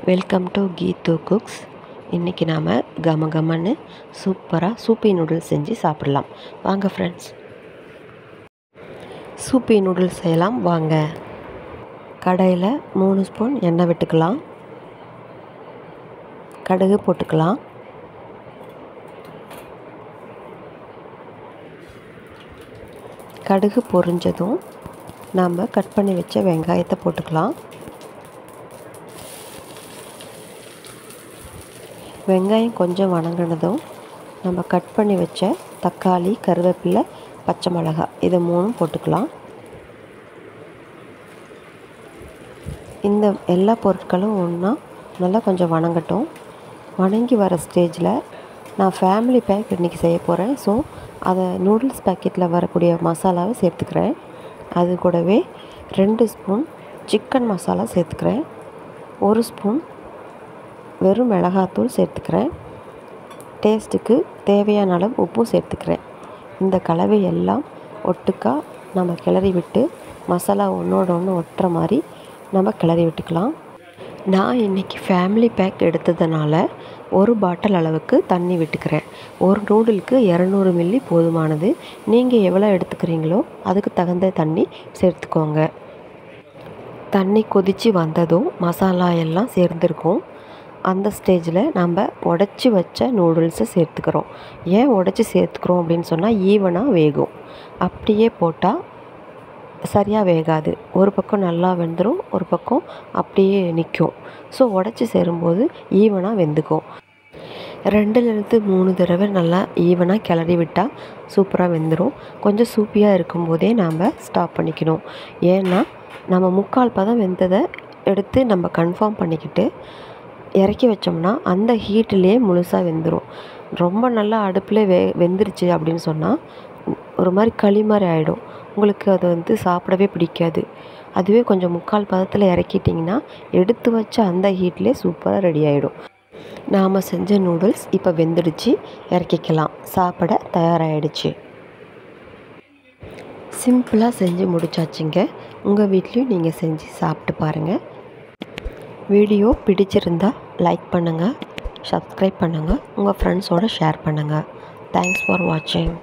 Welcome to கீத்து cooks. இன்றைக்கி நாம் கமன்னு சூப்பராக சூப்பி நூடுல்ஸ் செஞ்சு சாப்பிடலாம். வாங்க ஃப்ரெண்ட்ஸ், சூப்பி நூடுல்ஸ் செய்யலாம் வாங்க. கடாயில் 3 ஸ்பூன் எண்ணெய் விட்டுக்கலாம். கடுகு போட்டுக்கலாம். கடுகு பொரிஞ்சதும் நாம் கட் பண்ணி வச்ச வெங்காயத்தை போட்டுக்கலாம். வெங்காயம் கொஞ்சம் வணங்கினதும் நம்ம கட் பண்ணி வச்ச தக்காளி, கருவேப்பிலை, பச்சை மிளகாய் இது 3 போட்டுக்கலாம். இந்த எல்லா பொருட்களும் ஒன்றா நல்லா கொஞ்சம் வணங்கட்டும். வணங்கி வர ஸ்டேஜில் நான் ஃபேமிலி பேக் இன்றைக்கி செய்ய போகிறேன். ஸோ அதை நூடுல்ஸ் பேக்கெட்டில் வரக்கூடிய மசாலாவை சேர்த்துக்கிறேன். அது கூடவே 2 ஸ்பூன் சிக்கன் மசாலா சேர்த்துக்கிறேன். 1 ஸ்பூன் வெறும் மிளகாத்தூள் சேர்த்துக்கிறேன். டேஸ்ட்டுக்கு தேவையான அளவு உப்பும் சேர்த்துக்கிறேன். இந்த கலவை எல்லாம் ஒட்டுக்கா நம்ம கிளறி விட்டு மசாலா ஒன்றோட ஒன்று ஒட்டுற மாதிரி நம்ம கிளறி விட்டுக்கலாம். நான் இன்றைக்கி ஃபேமிலி பேக் எடுத்ததுனால 1 பாட்டில் அளவுக்கு தண்ணி விட்டுக்கிறேன். ஒரு நூடுலுக்கு 200 மில்லி போதுமானது. நீங்கள் எவ்வளோ எடுத்துக்கிறீங்களோ அதுக்கு தகுந்த தண்ணி சேர்த்துக்கோங்க. தண்ணி கொதித்து வந்ததும் மசாலா எல்லாம் சேர்ந்துருக்கும். அந்த ஸ்டேஜில் நம்ம உடச்சி வச்ச நூடுல்ஸை சேர்த்துக்கிறோம். ஏன் உடச்சி சேர்த்துக்கிறோம் அப்படின்னு சொன்னால் ஈவனாக வேகும். அப்படியே போட்டால் சரியாக வேகாது. ஒரு பக்கம் நல்லா வெந்துடும், ஒரு பக்கம் அப்படியே நிற்கும். ஸோ உடச்சி சேரும்போது ஈவனாக வெந்துக்கும். 2லேருந்து 3 தடவை நல்லா ஈவனாக கிளறி விட்டால் சூப்பராக வெந்துடும். கொஞ்சம் சூப்பியாக இருக்கும்போதே நாம் ஸ்டாப் பண்ணிக்கணும். ஏன்னா நம்ம 3/4 பதம் வெந்ததை எடுத்து நம்ம கன்ஃபார்ம் பண்ணிக்கிட்டு இறக்கி வச்சோம்னா அந்த ஹீட்டிலே முழுசாக வெந்துடும். ரொம்ப நல்லா அடுப்பில் வெந்துருச்சு அப்படின்னு சொன்னால் ஒரு மாதிரி களி மாதிரி ஆகிடும். உங்களுக்கு அது சாப்பிடவே பிடிக்காது. அதுவே கொஞ்சம் 3/4 பதத்தில் இறக்கிட்டிங்கன்னா எடுத்து வச்ச அந்த ஹீட்லேயே சூப்பராக ரெடி ஆகிடும். நாம் செஞ்ச நூடுல்ஸ் இப்போ வெந்துடுச்சு, இறக்கிக்கலாம். சாப்பிட தயாராகிடுச்சு. சிம்பிளாக செஞ்சு முடிச்சாச்சுங்க. உங்கள் வீட்லேயும் நீங்கள் செஞ்சு சாப்பிட்டு பாருங்கள். வீடியோ பிடிச்சிருந்தா லைக் பண்ணுங்கள், சப்ஸ்கிரைப் பண்ணுங்கள், உங்கள் ஃப்ரெண்ட்ஸோடு ஷேர் பண்ணுங்கள். தேங்க்ஸ் ஃபார் வாட்சிங்.